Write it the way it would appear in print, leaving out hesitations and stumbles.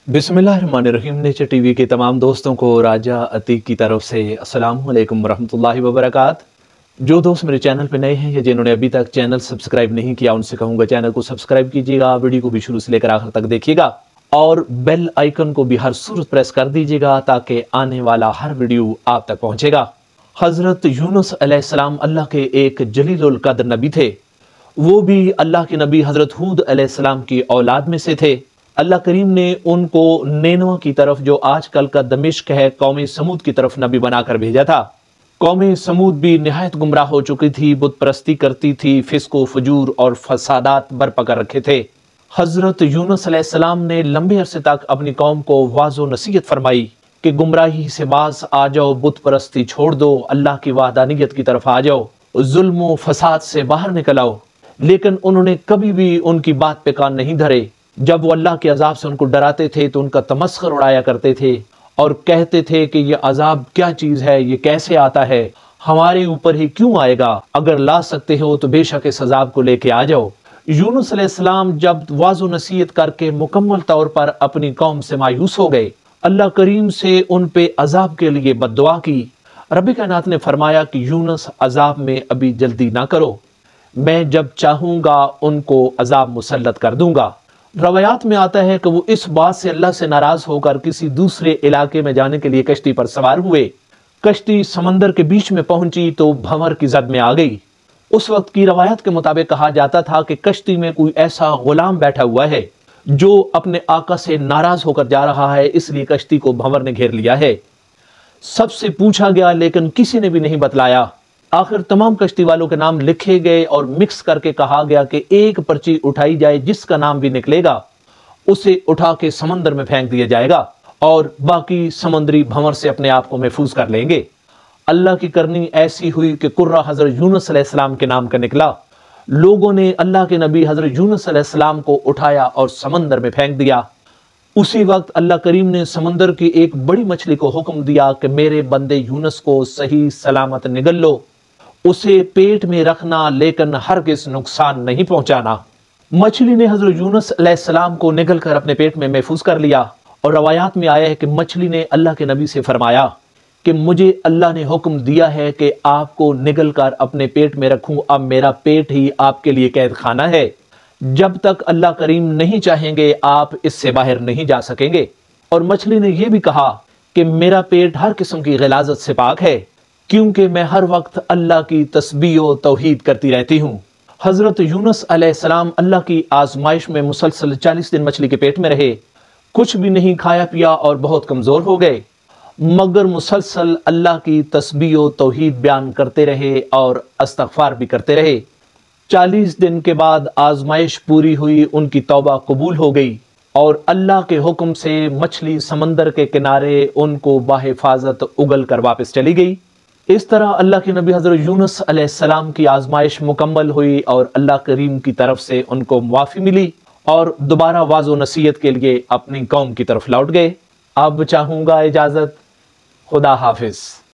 बिस्मिल्लाहिर्रहमानिर्रहीम। Nature TV के तमाम दोस्तों को राजा अतीक की तरफ से अस्सलाम वालेकुम रहमतुल्लाहि व बरकातहू। जो दोस्त मेरे चैनल पे नए हैं या जिन्होंने अभी तक चैनल सब्सक्राइब नहीं किया, उनसे कहूँगा चैनल को सब्सक्राइब कीजिएगा, वीडियो को भी शुरू से लेकर आखिर तक देखिएगा और बेल आइकन को भी हर सूरत प्रेस कर दीजिएगा ताकि आने वाला हर वीडियो आप तक पहुँचेगा। हज़रत यूनुस अलैहिस्सलाम अल्लाह के एक जलीलुल कद्र नबी थे। वो भी अल्लाह के नबी हज़रत हूद अलैहिस्सलाम की औलाद में से थे। अल्लाह करीम ने उनको नेनवा की तरफ, जो आजकल का दमिश्क है, कौम समूद की तरफ नबी बनाकर भेजा था। कौम समूद भी निहायत गुमराह हो चुकी थी, बुत परस्ती करती थी, फिस्को फजूर और फसादात बरपा कर रखे थे। हजरत यूनुस अलैहिस्सलाम ने लंबे अरसे तक अपनी कौम को वाज़ो नसीहत फरमाई कि गुमराही से बाज आ जाओ, बुत परस्ती छोड़ दो, अल्लाह की वहदानियत की तरफ आ जाओ, जुल्म फसाद से बाहर निकल आओ। लेकिन उन्होंने कभी भी उनकी बात पे कान नहीं धरे। जब वो अल्लाह के अजाब से उनको डराते थे तो उनका तमस्खुर उड़ाया करते थे और कहते थे कि ये अजाब क्या चीज़ है, ये कैसे आता है, हमारे ऊपर ही क्यों आएगा, अगर ला सकते हो तो बेशक इस अजाब को लेके आ जाओ। यूनुस अलैहिस्सलाम जब वाज़ो नसीहत करके मुकम्मल तौर पर अपनी कौम से मायूस हो गए, अल्लाह करीम से उन पे अजाब के लिए बद्दुआ की। रब कायनात ने फरमाया कि यूनुस अजाब में अभी जल्दी ना करो, मैं जब चाहूँगा उनको अजाब मुसल्लत कर दूंगा। रवायात में आता है कि वो इस बात से अल्लाह से नाराज होकर किसी दूसरे इलाके में जाने के लिए कश्ती पर सवार हुए। कश्ती समंदर के बीच में पहुंची तो भंवर की जद में आ गई। उस वक्त की रवायत के मुताबिक कहा जाता था कि कश्ती में कोई ऐसा गुलाम बैठा हुआ है जो अपने आका से नाराज होकर जा रहा है, इसलिए कश्ती को भंवर ने घेर लिया है। सबसे पूछा गया लेकिन किसी ने भी नहीं बतलाया। आखिर तमाम कश्ती वालों के नाम लिखे गए और मिक्स करके कहा गया कि एक पर्ची उठाई जाए, जिसका नाम भी निकलेगा उसे उठा के समंदर में फेंक दिया जाएगा और बाकी समुद्री भंवर से अपने आप को महफूज कर लेंगे। अल्लाह की करनी ऐसी हुई कि कुर्रा हजरत यूनुस अलैहिस्सलाम के नाम का निकला। लोगों ने अल्लाह के नबी हजरत यूनुस अलैहिस्सलाम को उठाया और समंदर में फेंक दिया। उसी वक्त अल्लाह करीम ने समंदर की एक बड़ी मछली को हुक्म दिया कि मेरे बंदे यूनुस को सही सलामत निगल लो, उसे पेट में रखना, लेकिन हरगिज़ नुकसान नहीं पहुंचाना। मछली ने हजरत यूनुस अलैहिस्सलाम को निगल कर अपने पेट में महफूज कर लिया और रवायात में आया है कि मछली ने अल्लाह के नबी से फरमाया कि मुझे अल्लाह ने हुक्म दिया है कि आपको निगल कर अपने पेट में रखूं, अब मेरा पेट ही आपके लिए कैद खाना है, जब तक अल्लाह करीम नहीं चाहेंगे आप इससे बाहर नहीं जा सकेंगे। और मछली ने यह भी कहा कि मेरा पेट हर किस्म की गिलाजत से पाक है, क्योंकि मैं हर वक्त अल्लाह की तस्बीह और तौहीद करती रहती हूँ। हजरत यूनुस अलैहिस्सलाम अल्लाह की आजमाइश में मुसलसल 40 दिन मछली के पेट में रहे, कुछ भी नहीं खाया पिया और बहुत कमजोर हो गए, मगर मुसलसल अल्लाह की तस्बीह और तौहीद बयान करते रहे और इस्तग़फ़ार भी करते रहे। 40 दिन के बाद आजमाइश पूरी हुई, उनकी तौबा कबूल हो गई और अल्लाह के हुक्म से मछली समंदर के किनारे उनको बाहिफाजत उगल कर वापस चली गई। इस तरह अल्लाह के नबी हज़रत यूनुस अलैहिस्सलाम की आजमाइश मुकम्मल हुई और अल्लाह करीम की तरफ से उनको माफ़ी मिली और दोबारा वाज़ो नसीहत के लिए अपनी कौम की तरफ लौट गए। अब चाहूँगा इजाज़त, खुदा हाफिज़।